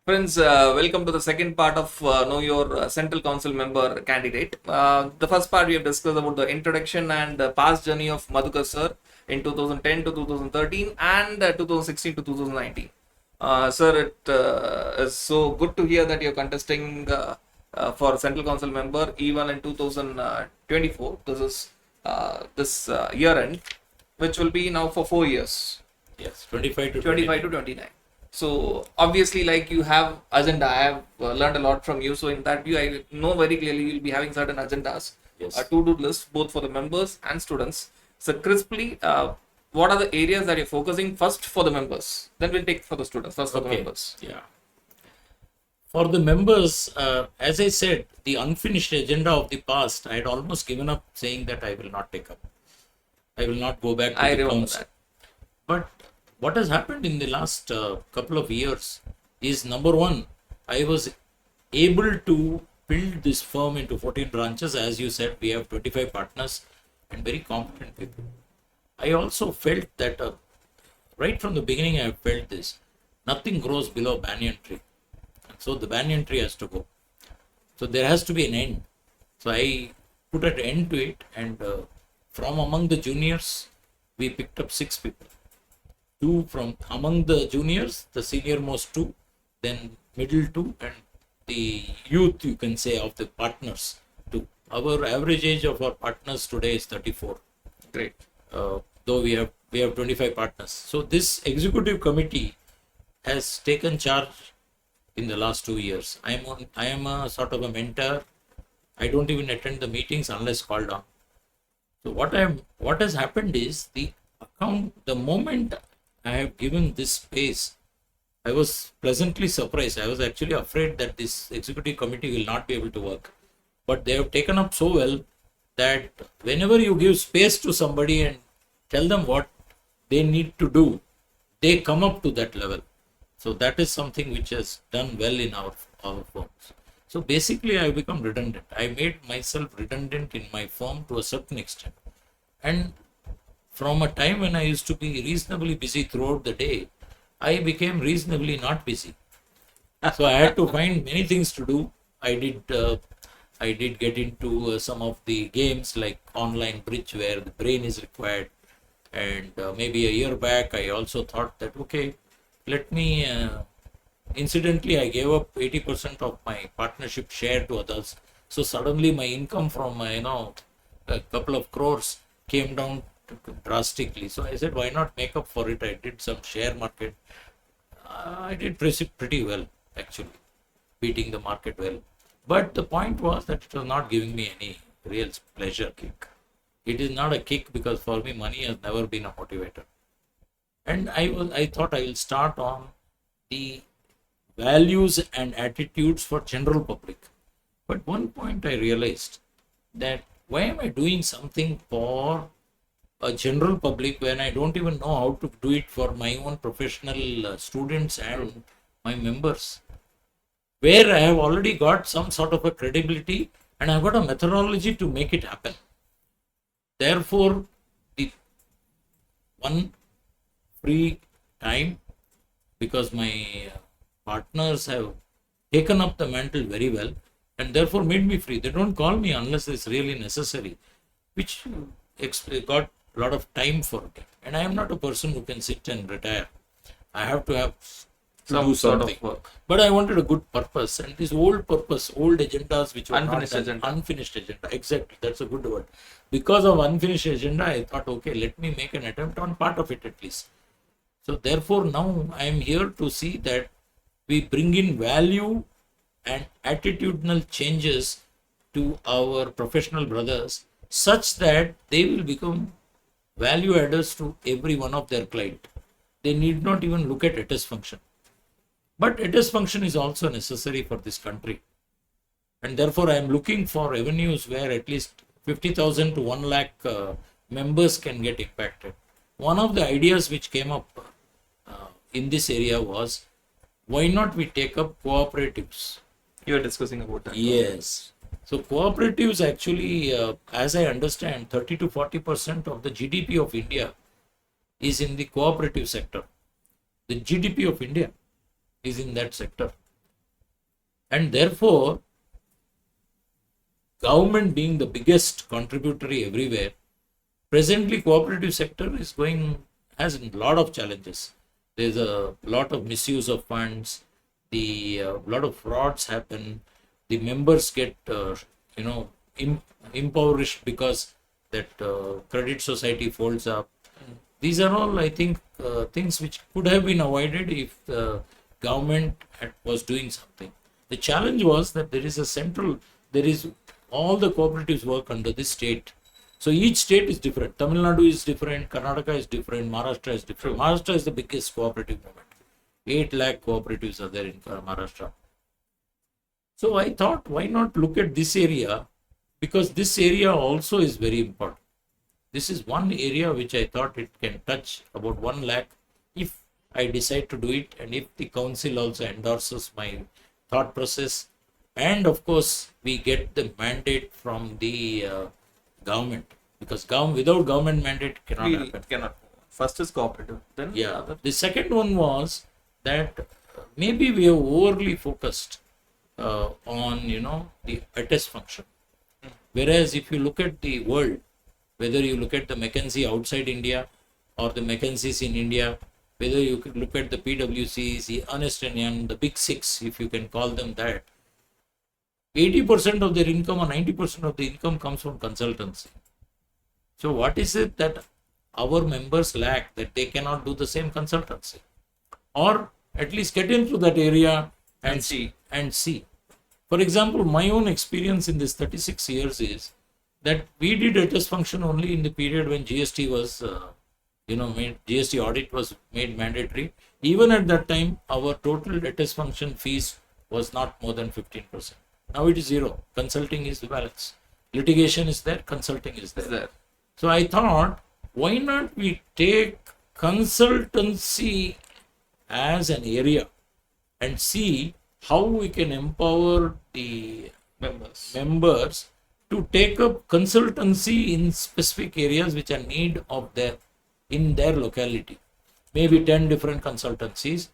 Friends, welcome to the second part of Know Your Central Council Member Candidate. The first part we have discussed about the introduction and past journey of Madhukar sir in 2010 to 2013 and 2016 to 2019. Sir, it is so good to hear that you're contesting for Central Council Member even in 2024. This is this year end, which will be now for 4 years. Yes, 25 to 25 to 29. So obviously, like you have agenda, I have learned a lot from you. So in that view, I know very clearly you'll be having certain agendas, Yes. a to-do list both for the members and students. So crisply, what are the areas that you're focusing first for the members? Then we'll take for the students. First for the members. Yeah. For the members, as I said, the unfinished agenda of the past, I had almost given up saying that I will not take up. I will not go back to I the remember council. that. But what has happened in the last couple of years is number one, I was able to build this firm into 14 branches. As you said, we have 25 partners and very competent people. I also felt that right from the beginning, I felt this nothing grows below banyan tree. So the banyan tree has to go. So there has to be an end. So I put an end to it, and from among the juniors, we picked up 6 people. Two from among the juniors, the senior most two, then middle two, and the youth, you can say, of the partners two. Our average age of our partners today is 34. Great. Though we have 25 partners. So this executive committee has taken charge in the last 2 years. I am a sort of a mentor. I don't even attend the meetings unless called on. So what has happened is the moment I have given this space, I was pleasantly surprised. I was actually afraid that this executive committee will not be able to work. But they have taken up so well that whenever you give space to somebody and tell them what they need to do, they come up to that level. So that is something which has done well in our firms. So basically, I have become redundant. I made myself redundant in my firm to a certain extent. And from a time when I used to be reasonably busy throughout the day, I became reasonably not busy. So I had to find many things to do. I did get into some of the games like online bridge where the brain is required. And maybe a year back, I also thought that, okay, let me, incidentally, I gave up 80% of my partnership share to others. So suddenly my income from, a couple of crores came down drastically. So I said, why not make up for it? I did some share market. I did pretty well, actually, beating the market well. But the point was that it was not giving me any real pleasure kick. It is not a kick because for me, money has never been a motivator. And I thought I will start on the values and attitudes for general public. But one point I realized that why am I doing something for a general public when I don't even know how to do it for my own professional students and my members, where I have already got some sort of a credibility and I've got a methodology to make it happen. Therefore, the one free time, because my partners have taken up the mantle very well and therefore made me free. They don't call me unless it's really necessary, which got a lot of time for it. And I am not a person who can sit and retire. I have to have Some do sort something. of work. But I wanted a good purpose, and this old purpose, old agendas which were Unfinished not done, agenda. unfinished agenda. Exactly, that's a good word. Because of unfinished agenda, I thought, okay, let me make an attempt on part of it at least. So therefore, now I am here to see that we bring in value and attitudinal changes to our professional brothers, such that they will become value adders to every one of their client. They need not even look at ATS function. But ATS function is also necessary for this country. And therefore, I am looking for avenues where at least 50,000 to 1 lakh members can get impacted. One of the ideas which came up in this area was, why not we take up cooperatives? You are discussing about that. Yes. So cooperatives actually, as I understand, 30 to 40% of the GDP of India is in the cooperative sector. The GDP of India is in that sector. And therefore, government being the biggest contributory everywhere, presently cooperative sector is going, has a lot of challenges. There's a lot of misuse of funds, the lot of frauds happen, the members get you know im- impoverished because that credit society folds up. These are all, I think, things which could have been avoided if the government was doing something. The challenge was that there is a central, there is all the cooperatives work under this state. So each state is different. Tamil Nadu is different, Karnataka is different, Maharashtra is different. Maharashtra is the biggest cooperative movement. 8 lakh cooperatives are there in Maharashtra. So I thought, why not look at this area? Because this area also is very important. This is one area which I thought it can touch about 1 lakh if I decide to do it, and if the council also endorses my thought process. And of course, we get the mandate from the government, because without government mandate cannot We happen. cannot. First is cooperative, then Yeah. other. The second one was that maybe we have overly focused on the attest function. Whereas if you look at the world, whether you look at the McKinsey outside India or the McKinseys in India, whether you could look at the PwCs, the Ernst and Young, the big six, if you can call them that, 80% of their income or 90% of the income comes from consultancy. So what is it that our members lack that they cannot do the same consultancy? Or at least get into that area And see. and see. For example, my own experience in this 36 years is that we did a test function only in the period when GST was, GST audit was made mandatory. Even at that time, our total test function fees was not more than 15%. Now it is zero. Consulting is the balance. Litigation is there, consulting is Is there. there. So I thought, why not we take consultancy as an area and see how we can empower the members to take up consultancy in specific areas which are need of their in their locality. Maybe 10 different consultancies.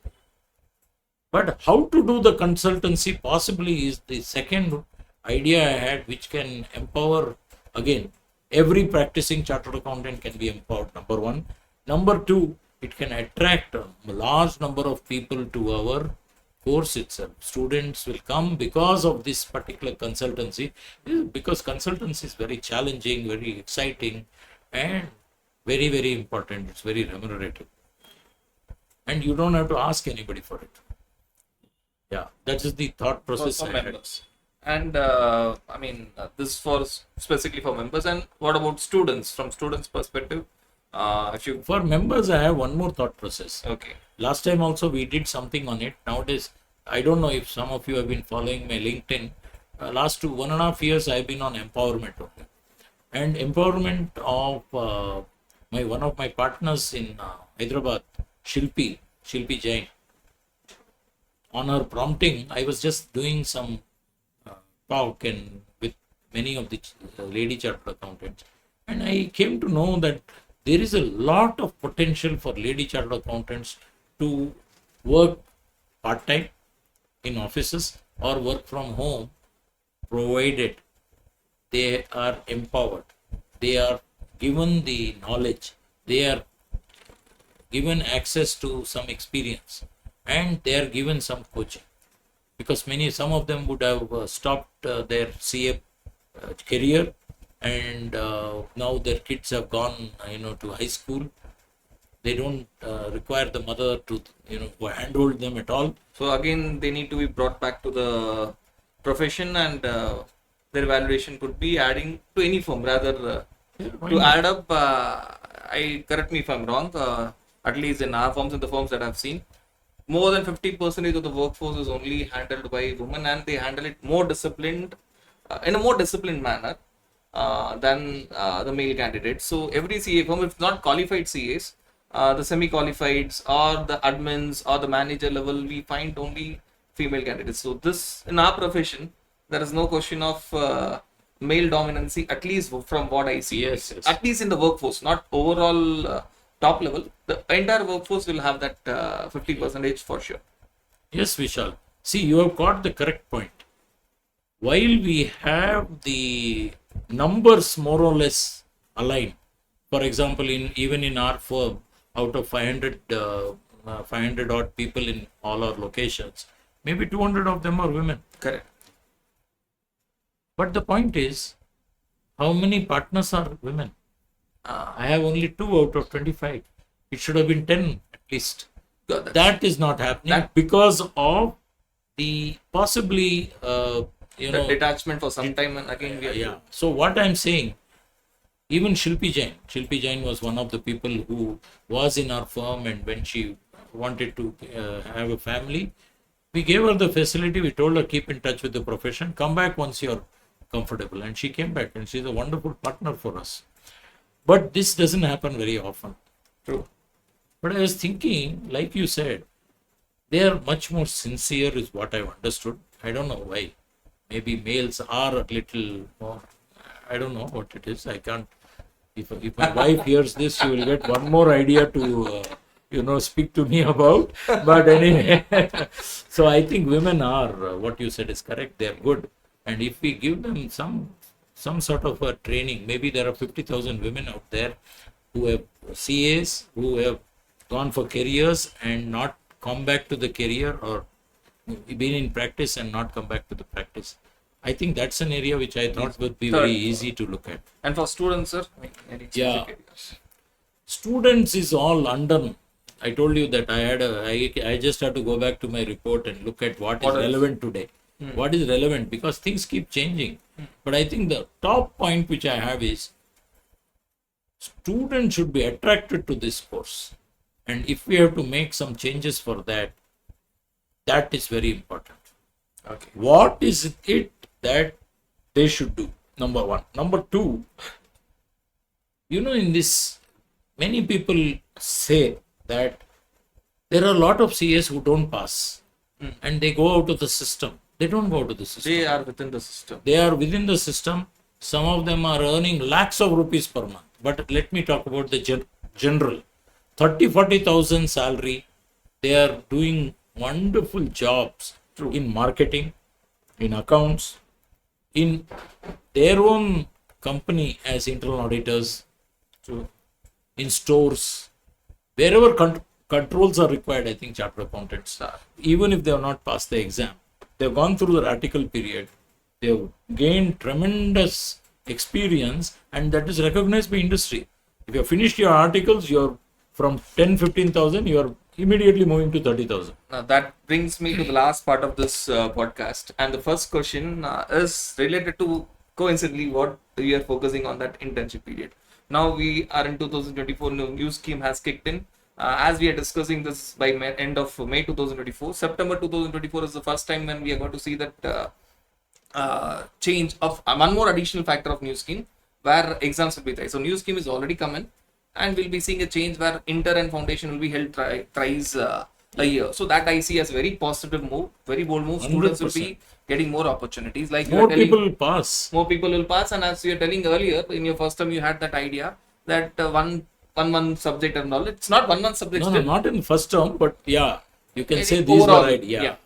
But how to do the consultancy possibly is the second idea I had, which can empower, again, every practicing chartered accountant can be empowered, number one. Number two, it can attract a large number of people to our course itself. Students will come because of this particular consultancy, because consultancy is very challenging, very exciting, and very, very important. It's very remunerative. And you don't have to ask anybody for it. Yeah, that is the thought process For I had. members. And I mean, this for specifically for members. And what about students? From students' perspective, if you For members, I have one more thought process. okay, Last time also we did something on it. Nowadays, I don't know if some of you have been following my LinkedIn. Last 1.5 years, I've been on empowerment only. And empowerment of one of my partners in Hyderabad, Shilpi Jain. On her prompting, I was just doing some talk and with many of the lady chartered accountants, and I came to know that there is a lot of potential for lady chartered accountants to work part time in offices or work from home, provided they are empowered, they are given the knowledge, they are given access to some experience, and they are given some coaching, because some of them would have stopped their CA career, and now their kids have gone to high school. They don't require the mother to handhold them at all. so again they need to be brought back to the profession, and their evaluation could be adding to any firm rather Why to not? add up. I correct me if I'm wrong. At least in our firms and the firms that I've seen, more than 50% of the workforce is only handled by women, and they handle it more disciplined, in a more disciplined manner than the male candidates. So every CA firm, if not qualified CAs, the semi-qualifieds or the admins or the manager level, we find only female candidates. So this, in our profession, there is no question of male dominancy, at least from what I see. Yes, yes. At least in the workforce, not overall top level. The entire workforce will have that 50 percentage for sure. Yes, Vishal. See, you have got the correct point. While we have the numbers more or less aligned, for example, even in our firm, out of 500 odd people in all our locations, maybe 200 of them are women. Correct. But the point is, how many partners are women? Uh, I have only 2 out of 25. It should have been 10 at least. That is not happening that- because of the possibly, the detachment for some time, and again we are yeah. So what I'm saying, even Shilpi Jain was one of the people who was in our firm, and when she wanted to have a family, we gave her the facility. We told her, keep in touch with the profession, come back once you're comfortable, and she came back, and she's a wonderful partner for us. But this doesn't happen very often. true. But I was thinking, like you said, they are much more sincere, is what I've understood. I don't know why. Maybe males are a little more. I don't know what it is. I can't. If my wife hears this, she will get one more idea to speak to me about. But anyway, so I think women are what you said is correct. They are good, and if we give them some sort of a training, maybe there are 50,000 women out there who have CAs, who have gone for careers and not come back to the career, or been in practice and not come back to the practice. I think that's an area which I thought would be very easy to look at. And for students, sir, any Yeah. specific areas? Students is all under. I told you that I just have to go back to my report and look at what is relevant today. What is relevant, because things keep changing. But I think the top point which I have is students should be attracted to this course. And if we have to make some changes for that, that is very important. Okay. What is it that they should do? Number one. Number two, in this, many people say that there are a lot of CAs who don't pass and they go out of the system. They don't go out of the system. They are within the system. They are within the system. Some of them are earning lakhs of rupees per month. But let me talk about the general. 30,000-40,000 salary. They are doing wonderful jobs in marketing, in accounts, in their own company as internal auditors, in stores, wherever controls are required. I think chartered accountants are, even if they have not passed the exam, they have gone through the article period, they have gained tremendous experience, and that is recognized by industry. If you have finished your articles, you're from 10-15,000, you are immediately moving to 30,000. Now that brings me to the last part of this podcast, and the first question is related to, coincidentally, what we are focusing on, that internship period. Now we are in 2024, new scheme has kicked in. As we are discussing this by end of May 2024, September 2024 is the first time when we are going to see that change of one more additional factor of new scheme, where exams will be there. So new scheme is already come in, and we'll be seeing a change where inter and foundation will be held thrice a year. So that I see as very positive move, very bold move. Students will be getting more opportunities. Like more people will pass. More people will pass, and as you were telling earlier, in your first term you had that idea that one subject and all. It's not one subject. No, not in first term, but yeah, you can say these overall, were right. Yeah.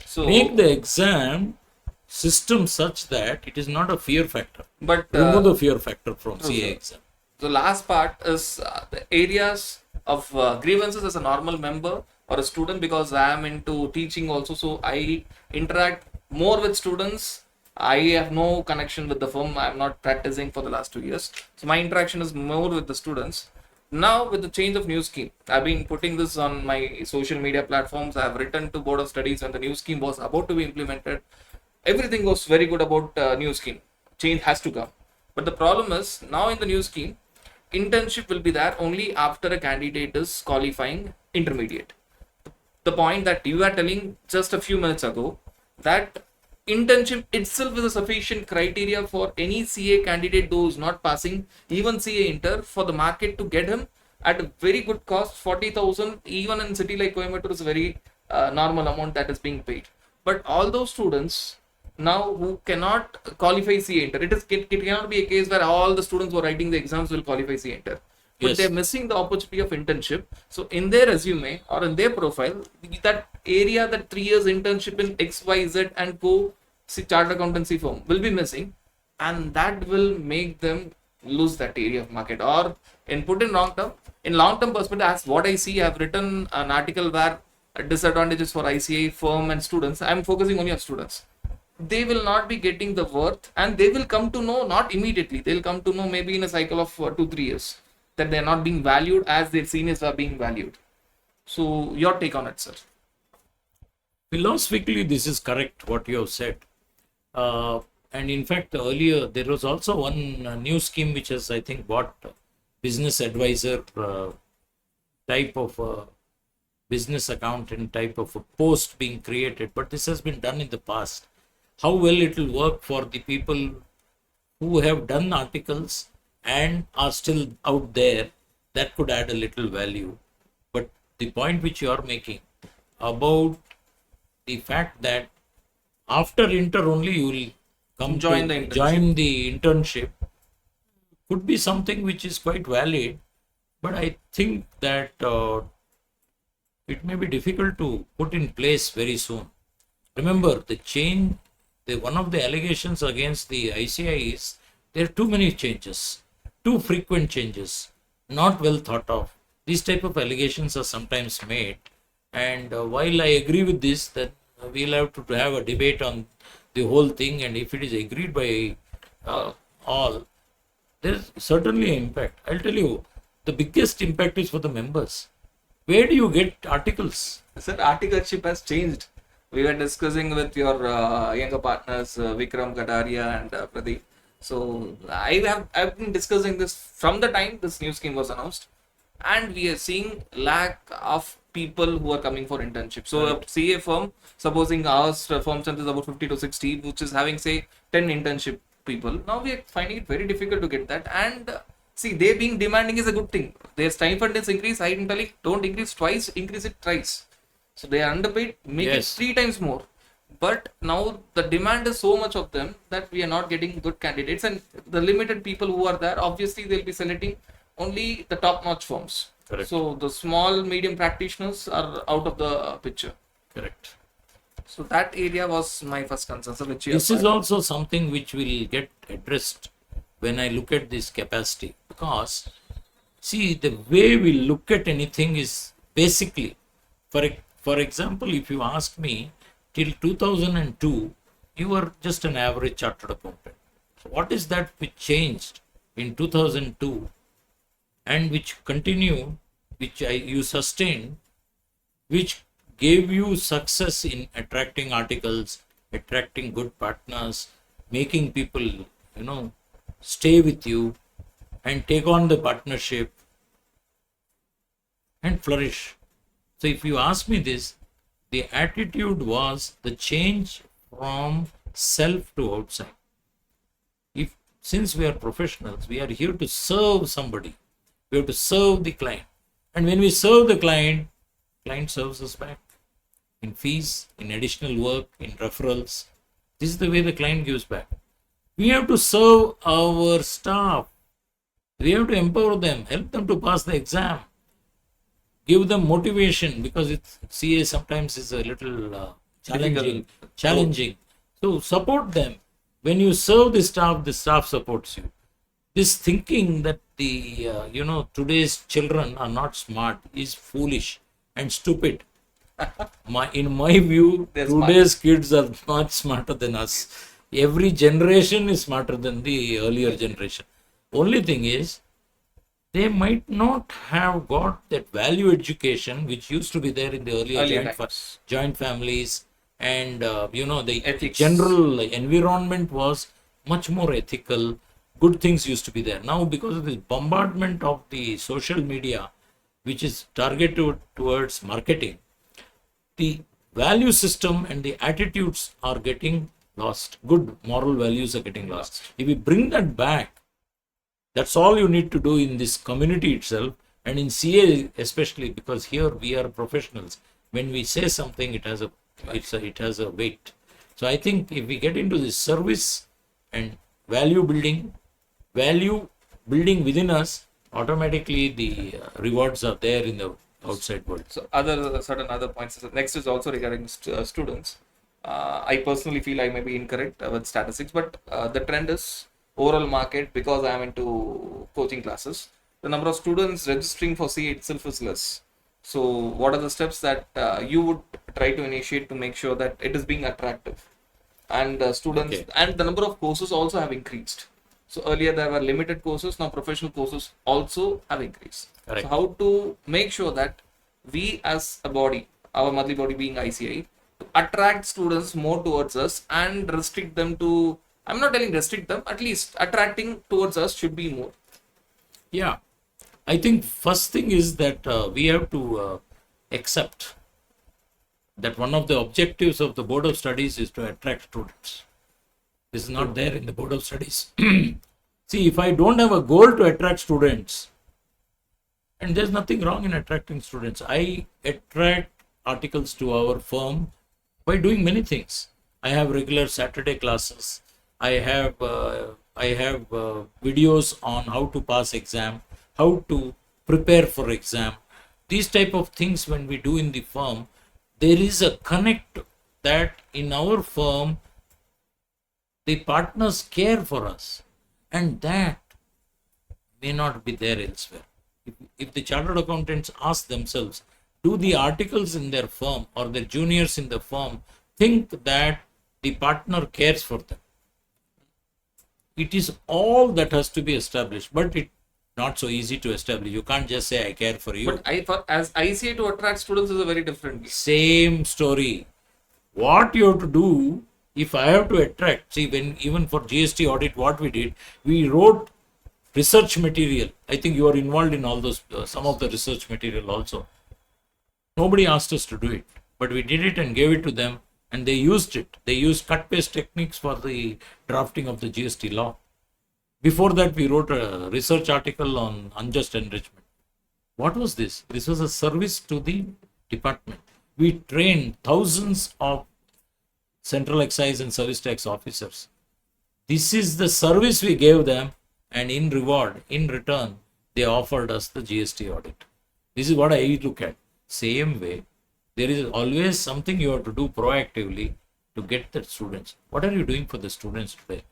So make the exam system such that it is not a fear factor. But remove the fear factor from CA exam. The last part is the areas of grievances as a normal member or a student, because I am into teaching also, so I interact more with students. I have no connection with the firm. I am not practicing for the last 2 years, so my interaction is more with the students. Now with the change of new scheme, I've been putting this on my social media platforms. I have written to Board of Studies when the new scheme was about to be implemented. Everything was very good about new scheme. Change has to come. But the problem is, now in the new scheme, internship will be there only after a candidate is qualifying intermediate. The point that you are telling just a few minutes ago, that internship itself is a sufficient criteria for any CA candidate who is not passing even CA inter, for the market to get him at a very good cost. 40,000 even in city like Coimbatore is a very normal amount that is being paid. But all those students now who cannot qualify CA inter, it cannot be a case where all the students who are writing the exams will qualify CA inter. but Yes. they're missing the opportunity of internship. So in their resume or in their profile, that area, that 3 years internship in XYZ and go see chartered accountancy firm will be missing, and that will make them lose that area of market. Or in put in long term perspective, as what I see, I've written an article where disadvantages for ICAI firm and students. I'm focusing only on students. They will not be getting the worth, and they will come to know not immediately. They'll come to know maybe in a cycle of 2 3 years that they're not being valued as their seniors are being valued. So your take on it, sir? Philosophically, this is correct what you have said. And in fact, earlier there was also one new scheme which has, I think, bought business advisor type of business accountant type of a post being created. But this has been done in the past. How well it will work for the people who have done articles and are still out there, that could add a little value. But the point which you are making about the fact that after inter only you will come Join to the internship. join the internship could be something which is quite valid, but I think that it may be difficult to put in place very soon. Remember, one of the allegations against the ICI is there are too many changes, too frequent changes, not well thought of. These type of allegations are sometimes made, and while I agree with this, that we'll have to have a debate on the whole thing, and if it is agreed by all, there's certainly an impact. I'll tell you, the biggest impact is for the members. Where do you get articles? Sir, articleship has changed. We were discussing with your younger partners, Vikram Kataria and Pradeep. So I've been discussing this from the time this new scheme was announced, and we are seeing lack of people who are coming for internship. So a CA firm, supposing ours firm strength is about 50 to 60, which is having say 10 internship people. Now we are finding it very difficult to get that. And see, they being demanding is a good thing. Their stipend is increased. I tell you, don't increase twice, increase it thrice. So they are underpaid, make it Yes. 3 times more. But now the demand is so much of them that we are not getting good candidates, and the limited people who are there, obviously they'll be selecting only the top-notch firms. Correct. So the small, medium practitioners are out of the picture. Correct. So that area was my first concern. So which This is also something which will get addressed when I look at this capacity, because see, the way we look at anything is basically, for example, if you ask me, till 2002 you were just an average chartered accountant. So what is that which changed in 2002 and which continued, which you sustained, which gave you success in attracting articles, attracting good partners, making people, stay with you and take on the partnership and flourish. So if you ask me this, the attitude was the change from self to outside. If since we are professionals, we are here to serve somebody. We have to serve the client. And when we serve the client serves us back in fees, in additional work, in referrals. This is the way the client gives back. We have to serve our staff. We have to empower them, help them to pass the exam, give them motivation, because CA sometimes is a little challenging. So support them. When you serve the staff supports you. This thinking that today's children are not smart is foolish and stupid. In my view, today's kids are much smarter than us. Every generation is smarter than the earlier generation. Only thing is, they might not have got that value education which used to be there in the earlier joint families, and the Ethics. general environment was much more ethical. Good things used to be there. Now, because of the bombardment of the social media, which is targeted towards marketing, the value system and the attitudes are getting lost. Good moral values are getting lost. If we bring that back, that's all you need to do in this community itself, and in CA especially, because here we are professionals. When we say something, it has a weight. So I think if we get into this service and value building within us, automatically the rewards are there in the outside world. So other certain other points. So next is also regarding students. I personally feel I may be incorrect with statistics, but the trend is overall market, because I am into coaching classes. The number of students registering for CA itself is less. So what are the steps that you would try to initiate to make sure that it is being attractive? And students Okay. and the number of courses also have increased. So earlier there were limited courses, now professional courses also have increased. So Correct. how to make sure that we as a body, our monthly body being ICI, to attract students more towards us and restrict them to, I'm not telling restrict them, at least attracting towards us should be more. Yeah. I think first thing is that we have to accept that one of the objectives of the Board of Studies is to attract students. This is not there in the Board of Studies. See, if I don't have a goal to attract students, and there's nothing wrong in attracting students, I attract articles to our firm by doing many things. I have regular Saturday classes. I have videos on how to pass exam, how to prepare for exam. These type of things when we do in the firm, there is a connect that in our firm the partners care for us, and that may not be there elsewhere. If the chartered accountants ask themselves, do the articles in their firm or the juniors in the firm think that the partner cares for them? It is all that has to be established, but it not so easy to establish. You can't just say I care for you. But as ICI to attract students is a very different game. Same story. What you have to do, if I have to attract, see, when even for GST audit, what we did, we wrote research material. I think you are involved in all those, some of the research material also. Nobody asked us to do it, but we did it and gave it to them, and they used it. They used cut paste techniques for the drafting of the GST law. Before that, we wrote a research article on unjust enrichment. What was this? This was a service to the department. We trained thousands of central excise and service tax officers. This is the service we gave them, and in reward, in return, they offered us the GST audit. This is what I look at. Same way, there is always something you have to do proactively to get the students. What are you doing for the students today?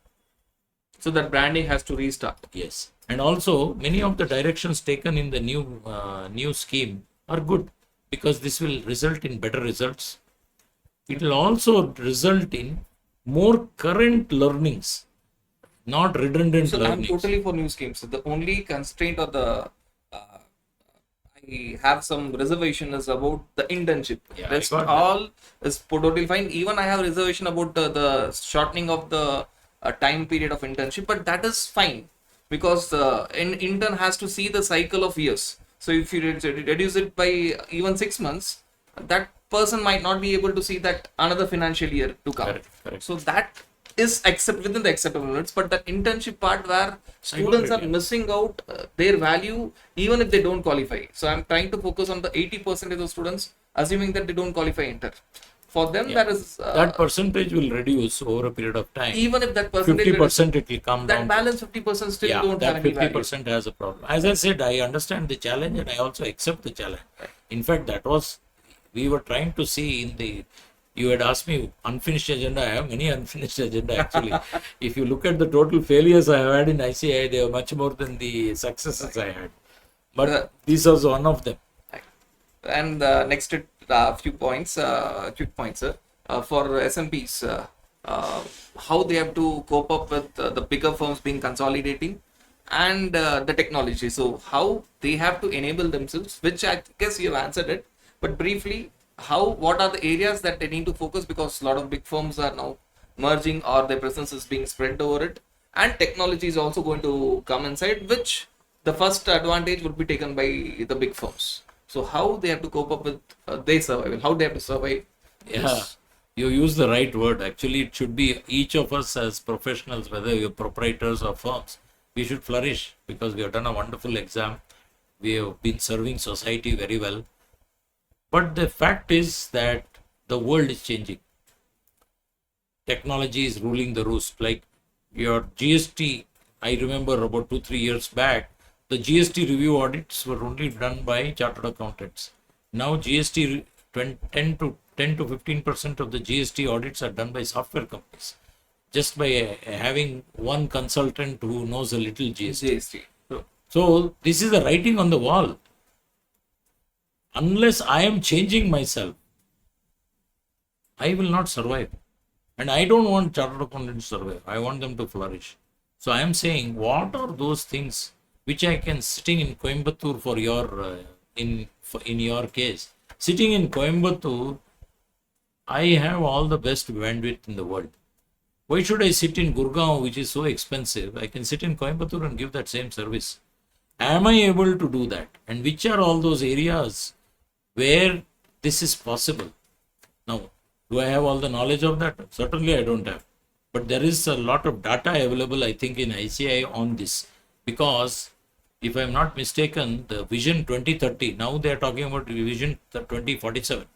So that branding has to restart. Yes, and also many of the directions taken in the new scheme are good, because this will result in better results. It will also result in more current learnings, not redundant So I'm learnings. totally for new schemes. So the only constraint or the I have some reservation is about the internship. Yeah, I Rest got that. all is totally fine. Even I have reservation about the shortening of the time period of internship, but that is fine because an intern has to see the cycle of years. So if you reduce it by even 6 months, that person might not be able to see that another financial year to come. Correct, correct. So that is accept within the acceptable limits, but the internship part where students it, are yeah. missing out their value even if they don't qualify. So I'm trying to focus on the 80% of students, assuming that they don't qualify enter. For them, Yeah. that is That percentage will reduce over a period of time. even if that percentage 50% it will come that down. balance 50% still Yeah, don't that have any value. 50% has a problem. As I said, I understand the challenge and I also accept the challenge. In fact, that was, we were trying to see in the, you had asked me unfinished agenda. I have many unfinished agenda actually. If you look at the total failures I have had in ICAI, they are much more than the successes I had. But this was one of them. And next, few points, quick points, sir. For SMPs, how they have to cope up with the bigger firms being consolidating and the technology. So how they have to enable themselves, which I guess you have answered it, but briefly, what are the areas that they need to focus, because a lot of big firms are now merging or their presence is being spread over it, and technology is also going to come inside, which the first advantage would be taken by the big firms. So how they have to cope up with their survival, how they have to survive. Yeah, you use the right word. Actually, it should be each of us as professionals, whether you're proprietors or firms, we should flourish because we have done a wonderful exam. We have been serving society very well. But the fact is that the world is changing. Technology is ruling the roost. Like your GST, I remember about 2-3 years back, the GST review audits were only done by chartered accountants. Now GST 10 to 15% of the GST audits are done by software companies, just by having one consultant who knows a little GST. GST. So this is the writing on the wall. Unless I am changing myself, I will not survive. And I don't want chartered accountants to survive. I want them to flourish. So I am saying, what are those things which I can, sitting in Coimbatore for your in your case, sitting in Coimbatore, I have all the best bandwidth in the world. Why should I sit in Gurgaon, which is so expensive? I can sit in Coimbatore and give that same service. Am I able to do that? And which are all those areas where this is possible? Now, do I have all the knowledge of that? Certainly I don't have. But there is a lot of data available, I think, in ICAI on this. Because if I'm not mistaken, the Vision 2030, now they are talking about Vision 2047.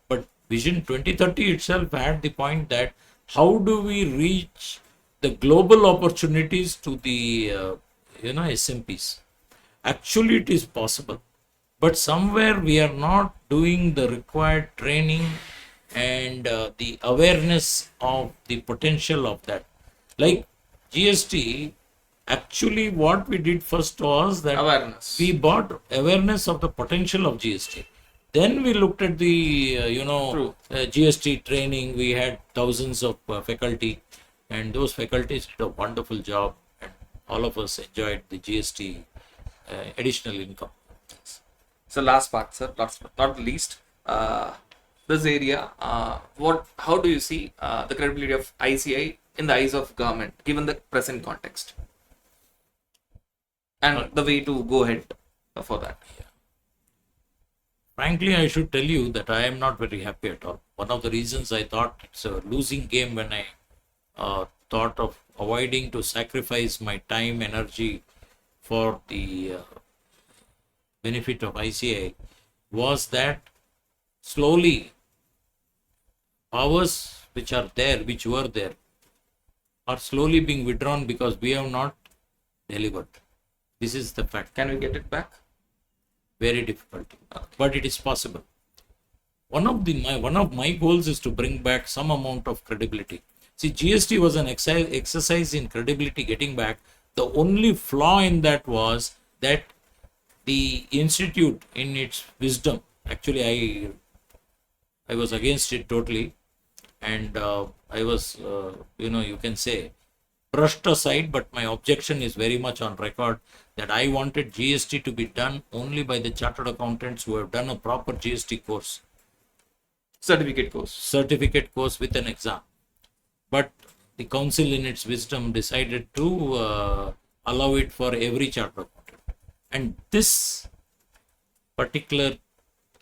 But Vision 2030 itself had the point that how do we reach the global opportunities to the SMPs? Actually, it is possible, but somewhere we are not doing the required training and the awareness of the potential of that. Like GST, actually, what we did first was that Awareness. we bought awareness of the potential of GST. Then we looked at the GST training. We had thousands of faculty, and those faculties did a wonderful job, and all of us enjoyed the GST additional income. So last part, sir, last but not the least, this area, how do you see the credibility of ICI in the eyes of government, given the present context, and the way to go ahead for that? Frankly, I should tell you that I am not very happy at all. One of the reasons I thought it's a losing game when I thought of avoiding to sacrifice my time, energy for the benefit of ICI was that slowly powers which were there, are slowly being withdrawn because we have not delivered. This is the fact. Can we get it back? Very difficult, but it is possible. One of my goals is to bring back some amount of credibility. See, GST was an exercise in credibility getting back. The only flaw in that was that the institute, in its wisdom, actually I was against it totally, and I was you can say brushed aside, but my objection is very much on record that I wanted GST to be done only by the chartered accountants who have done a proper GST course. Certificate course with an exam. But the council in its wisdom decided to allow it for every chartered accountant. And this particular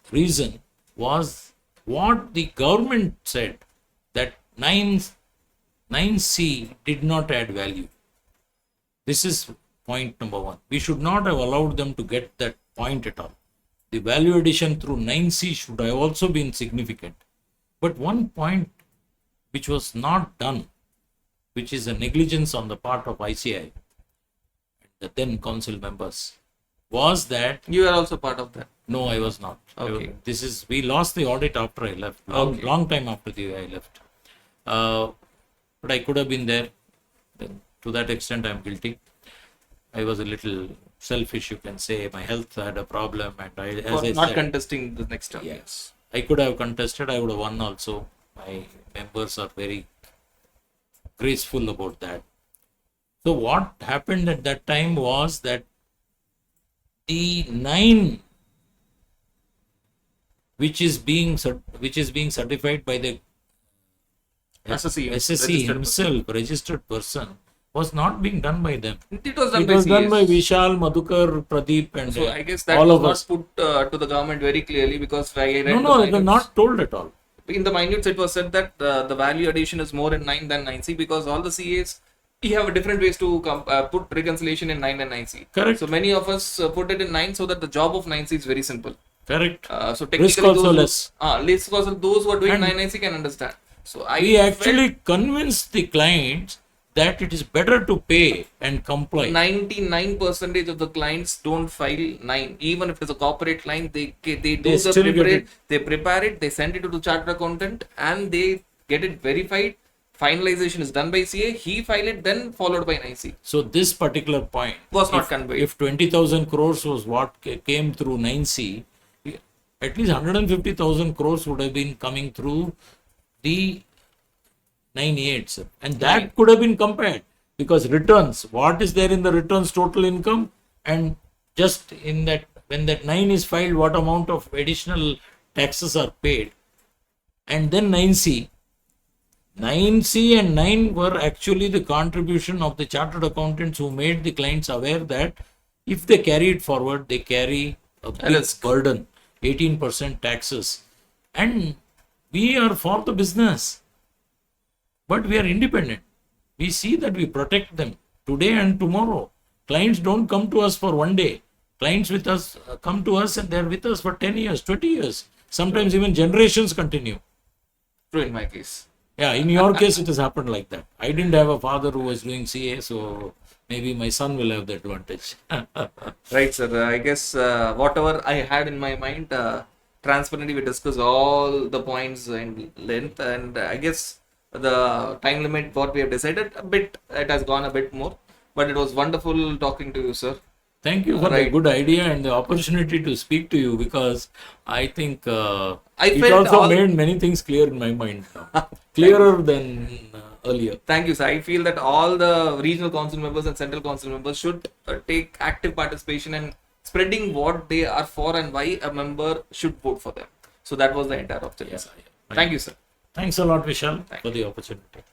reason was what the government said, that 9C did not add value. This is point number one. We should not have allowed them to get that point at all. The value addition through 9C should have also been significant. But one point which was not done, which is a negligence on the part of ICI, the then council members, was that... You are also part of that. No, I was not. Okay. We lost the audit after I left. Long time after I left. But I could have been there. To that extent, I am guilty. I was a little selfish, you can say. My health had a problem, and I said, contesting the next term. Yes, I could have contested. I would have won also. My members are very graceful about that. So what happened at that time was that the 9, which is being certified by the SSC himself, registered person, was not being done by them. It was done by Vishal, Madhukar, Pradeep, and so I guess that all was not put to the government very clearly, because I read it was not told at all. In the minutes, it was said that the value addition is more in 9 than 9C, because all the CAs, we have different ways to put reconciliation in 9 and 9C. Correct. So many of us put it in 9 so that the job of 9C is very simple. Correct. So technically, risk also less. Risk also those who are doing 9 9C can understand. So we actually convinced the clients that it is better to pay and comply. 99% of the clients don't file 9. Even if it's a corporate client, they do They the still get it. they prepare it, they send it to the chartered accountant, and they get it verified. Finalization is done by CA. He file it, then followed by an IC. So this particular point Was not conveyed. If 20,000 crores was what came through 9C, at least 150,000 crores would have been coming through the 9A itself. And that could have been compared, because returns, what is there in the returns total income, and just in that, when that 9 is filed, what amount of additional taxes are paid. And then 9C and 9 were actually the contribution of the chartered accountants who made the clients aware that if they carry it forward, they carry a big risk. burden, 18% taxes. And we are for the business, but we are independent. We see that we protect them today and tomorrow. Clients don't come to us for one day. Clients with us come to us and they're with us for 10 years, 20 years. Sometimes even generations continue. True in my case. Yeah, in your case, it has happened like that. I didn't have a father who was doing CA, so maybe my son will have the advantage. Right, sir. I guess whatever I had in my mind, transparently we discussed all the points in length, and I guess the time limit what we have decided it has gone a bit more, but it was wonderful talking to you, sir. Thank you for the Right. good idea and the opportunity to speak to you, because I think I it felt also all. made many things clear in my mind now. Clearer than earlier. Thank you, sir. I feel that all the regional council members and central council members should take active participation in spreading what they are for and why a member should vote for them. So that was the entire objective, Yeah, sir. yeah. Thank you, sir. Thanks a lot, Vishal, Thank for the opportunity.